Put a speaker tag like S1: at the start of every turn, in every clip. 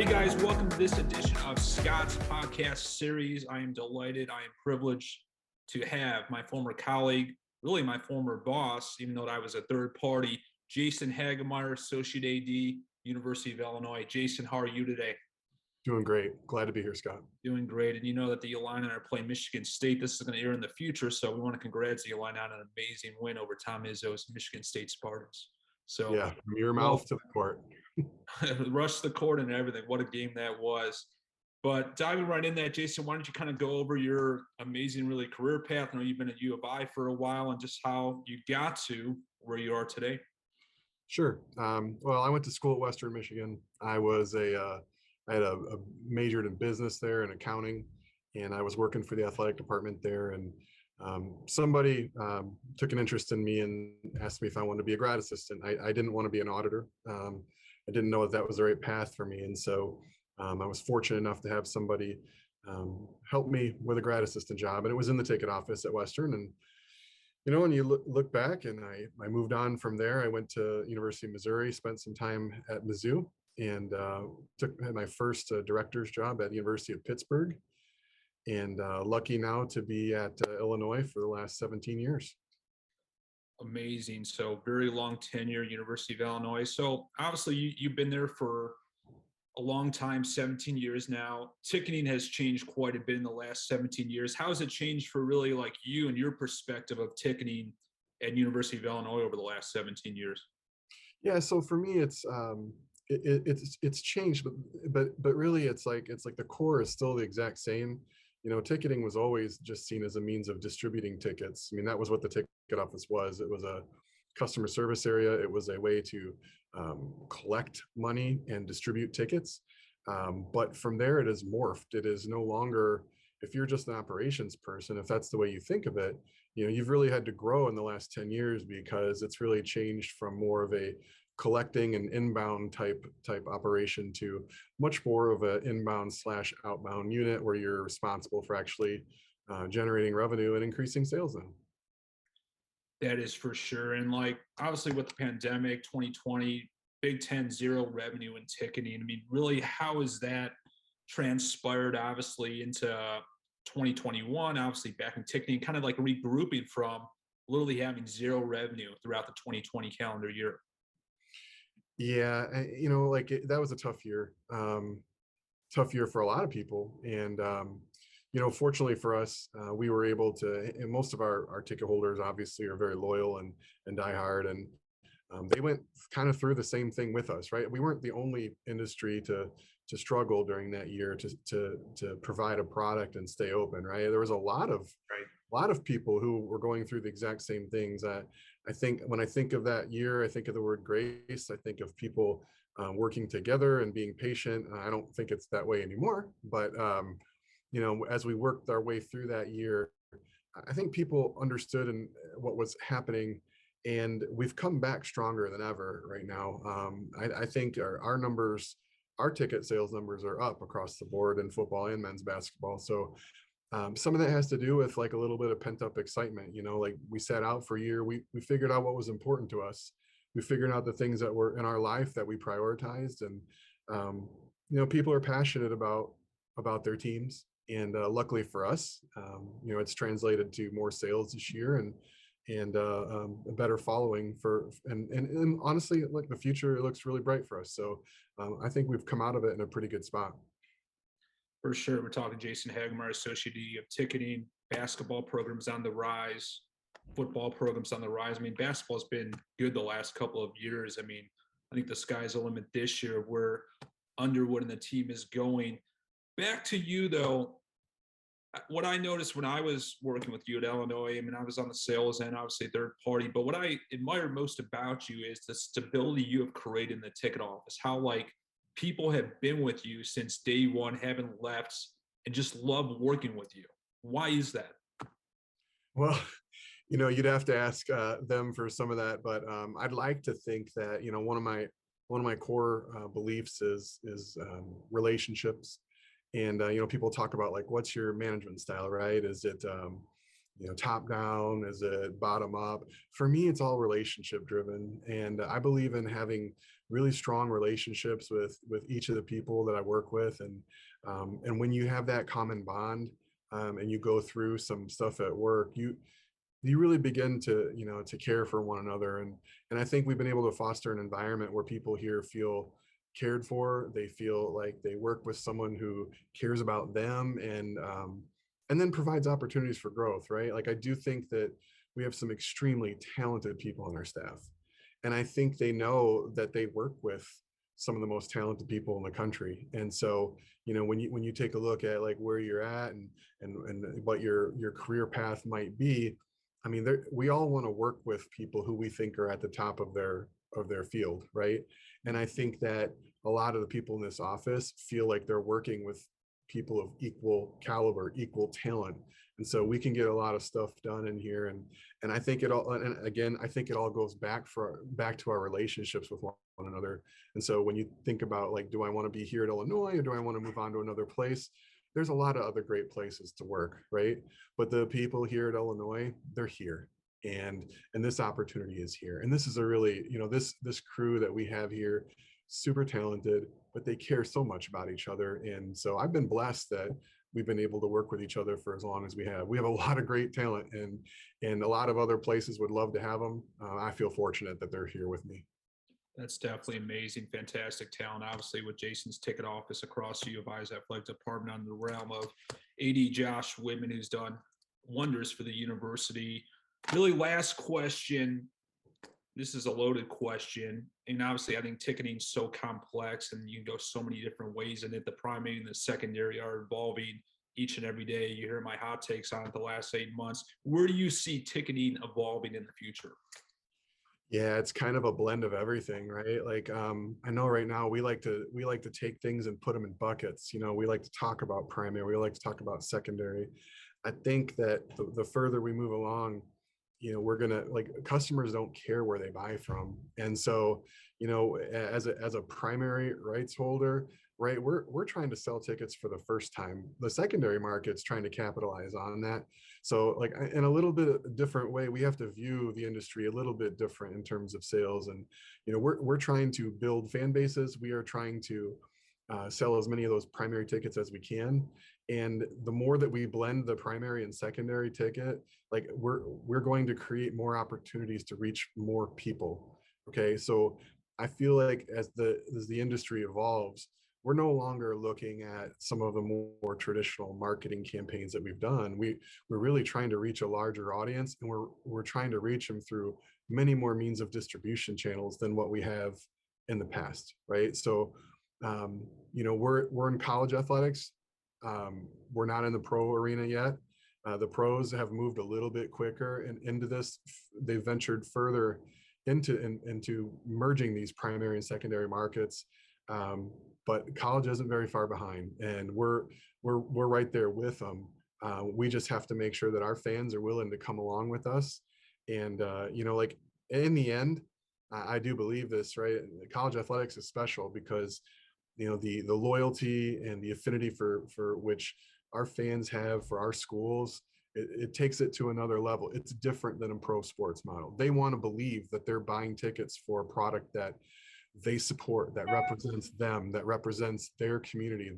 S1: Hey guys, welcome to this edition of Scott's podcast series. I am delighted, I am privileged to have my former colleague, really my former boss, even though I was a third party, Jason Heggemeyer, Associate AD, University of Illinois. Jason, how are you today?
S2: Doing great. Glad to be here, Scott.
S1: Doing great. And you know that the Illini are playing Michigan State. This is going to air in the future, so we want to congratulate the Illini on an amazing win over Tom Izzo's Michigan State Spartans. So,
S2: yeah, from your mouth to the court.
S1: Rush the court and everything. What a game that was. But diving right in that, Jason, why don't you kind of go over your amazing, really career path? I know you've been at U of I for a while and just how you got to where you are today.
S2: Sure. Well, I went to school at Western Michigan. I had a majored in business there and accounting, and I was working for the athletic department there. And somebody took an interest in me and asked me if I wanted to be a grad assistant. I didn't want to be an auditor. I didn't know that was the right path for me. And so I was fortunate enough to have somebody help me with a grad assistant job. And it was in the ticket office at Western. And, you know, when you look back, and I moved on from there, I went to University of Missouri, spent some time at Mizzou, and had my first director's job at the University of Pittsburgh. And lucky now to be at Illinois for the last 17 years.
S1: Amazing. So very long tenure, University of Illinois. So obviously you've been there for a long time, 17 years now. Ticketing has changed quite a bit in the last 17 years. How has it changed for really like you and your perspective of ticketing at University of Illinois over the last 17 years?
S2: Yeah, so for me, it's changed, but really it's like the core is still the exact same. You know, ticketing was always just seen as a means of distributing tickets. I mean, that was what the ticket office was. It was a customer service area. It was a way to collect money and distribute tickets. But from there, it has morphed. It is no longer, if you're just an operations person, if that's the way you think of it, you know, you've really had to grow in the last 10 years because it's really changed from more of a collecting and inbound type operation to much more of an inbound / outbound unit where you're responsible for actually generating revenue and increasing sales now.
S1: That is for sure. And like obviously with the pandemic, 2020, Big Ten zero revenue in ticketing. I mean, really, how has that transpired obviously into 2021, obviously back in ticketing, kind of like regrouping from literally having zero revenue throughout the 2020 calendar year?
S2: Yeah, you know, that was a tough year for a lot of people. And, you know, fortunately for us, we were able to, and most of our ticket holders obviously are very loyal and diehard. And they went kind of through the same thing with us, right? We weren't the only industry to struggle during that year to provide a product and stay open, right? There was a lot of people who were going through the exact same things. I think when I think of that year, I think of the word grace. I think of people working together and being patient. I don't think it's that way anymore, but you know, as we worked our way through that year, I think people understood what was happening, and we've come back stronger than ever right now. I think our numbers, our ticket sales numbers are up across the board in football and men's basketball. So some of that has to do with like a little bit of pent up excitement. You know, like we set out for a year, we figured out what was important to us. We figured out the things that were in our life that we prioritized. And, you know, people are passionate about their teams. And luckily for us, you know, it's translated to more sales this year and a better following and honestly, like the future looks really bright for us. So I think we've come out of it in a pretty good spot.
S1: For sure. We're talking Jason Heggemeyer, Associate of Ticketing, basketball programs on the rise, football programs on the rise. I mean, basketball's been good the last couple of years. I mean, I think the sky's the limit this year where Underwood and the team is going. Back to you, though, what I noticed when I was working with you at Illinois, I mean, I was on the sales end, obviously third party, but what I admire most about you is the stability you have created in the ticket office, how like people have been with you since day one, haven't left, and just love working with you. Why is that?
S2: Well, you know, you'd have to ask them for some of that, but I'd like to think that, you know, one of my core beliefs is relationships. And you know, people talk about like, what's your management style, right? Is it top down? Is it bottom up? For me, it's all relationship driven, and I believe in having really strong relationships with each of the people that I work with, and when you have that common bond, and you go through some stuff at work, you really begin to to care for one another, and I think we've been able to foster an environment where people here feel cared for. They feel like they work with someone who cares about them, and then provides opportunities for growth, right? Like, I do think that we have some extremely talented people on our staff, and I think they know that they work with some of the most talented people in the country. And so, when you take a look at like where you're at, and what your career path might be, I mean, we all want to work with people who we think are at the top of their field, right? And I think that a lot of the people in this office feel like they're working with people of equal caliber, equal talent, and so we can get a lot of stuff done in here. And I think it all, and again, I think it all goes back to our relationships with one another. And so when you think about like, do I want to be here at Illinois, or do I want to move on to another place? There's a lot of other great places to work, right? But the people here at Illinois, they're here, and this opportunity is here. And this is a really, this crew that we have here, super talented, but they care so much about each other. And so I've been blessed that we've been able to work with each other for as long as we have. We have a lot of great talent, and a lot of other places would love to have them. I feel fortunate that they're here with me.
S1: That's definitely amazing, fantastic talent. Obviously, with Jason's ticket office across U of I's athletic department under the realm of AD Josh Whitman, who's done wonders for the university. Really, last question. This is a loaded question. And obviously, I think ticketing is so complex and you can go so many different ways in it. The primary and the secondary are evolving each and every day. You hear my hot takes on it the last 8 months. Where do you see ticketing evolving in the future?
S2: Yeah, it's kind of a blend of everything, right? Like, I know right now we like to take things and put them in buckets. We like to talk about primary, we like to talk about secondary. I think that the further we move along, we're gonna, like, customers don't care where they buy from. And so, as a primary rights holder, right, we're trying to sell tickets for the first time. The secondary market's trying to capitalize on that. So, like, in a little bit different way, we have to view the industry a little bit different in terms of sales. And we're trying to build fan bases. We are trying to sell as many of those primary tickets as we can. And the more that we blend the primary and secondary ticket, like, we're going to create more opportunities to reach more people. Okay, so I feel like as the industry evolves, we're no longer looking at some of the more traditional marketing campaigns that we've done. We're really trying to reach a larger audience, and we're trying to reach them through many more means of distribution channels than what we have in the past, right? So, we're in college athletics. We're not in the pro arena yet. The pros have moved a little bit quicker and into this. They've ventured further into merging these primary and secondary markets. But college isn't very far behind, and we're right there with them. We just have to make sure that our fans are willing to come along with us. And like, in the end, I do believe this, right? College athletics is special because the loyalty and the affinity for which our fans have for our schools, it takes it to another level. It's different than a pro sports model. They want to believe that they're buying tickets for a product that they support, that represents them, that represents their community,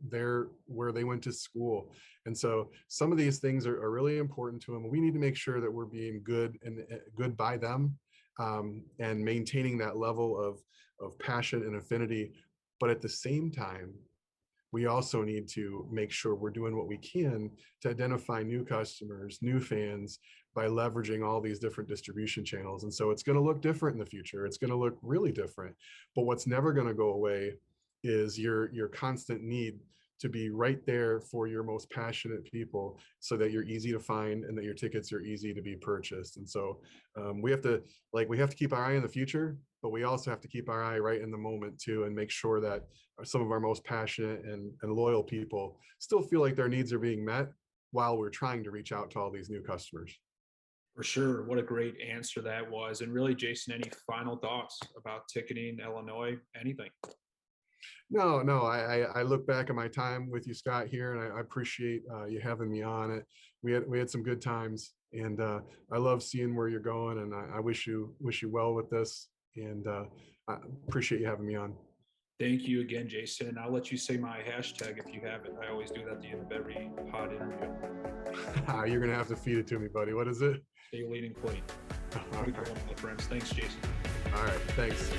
S2: their where they went to school. And so some of these things are really important to them. We need to make sure that we're being good and good by them, and maintaining that level of passion and affinity. But at the same time, we also need to make sure we're doing what we can to identify new customers, new fans, by leveraging all these different distribution channels. And so it's going to look different in the future. It's going to look really different. But what's never going to go away is your constant need to be right there for your most passionate people, so that you're easy to find and that your tickets are easy to be purchased. And so, we have to keep our eye on the future, but we also have to keep our eye right in the moment too, and make sure that some of our most passionate and loyal people still feel like their needs are being met while we're trying to reach out to all these new customers.
S1: For sure. What a great answer that was. And really, Jason, any final thoughts about ticketing Illinois? Anything?
S2: No, I look back at my time with you, Scott, here, and I appreciate you having me on it. we had some good times, and I love seeing where you're going, and I wish you well with this, and I appreciate you having me on.
S1: Thank you again, Jason. And I'll let you say my hashtag if you haven't. I always do that at the end of every pod interview.
S2: You're gonna have to feed it to me, buddy. What is it?
S1: Stay leading clean.
S2: All
S1: Have a
S2: right,
S1: good one, my friends. Thanks, Jason.
S2: all right, thanks.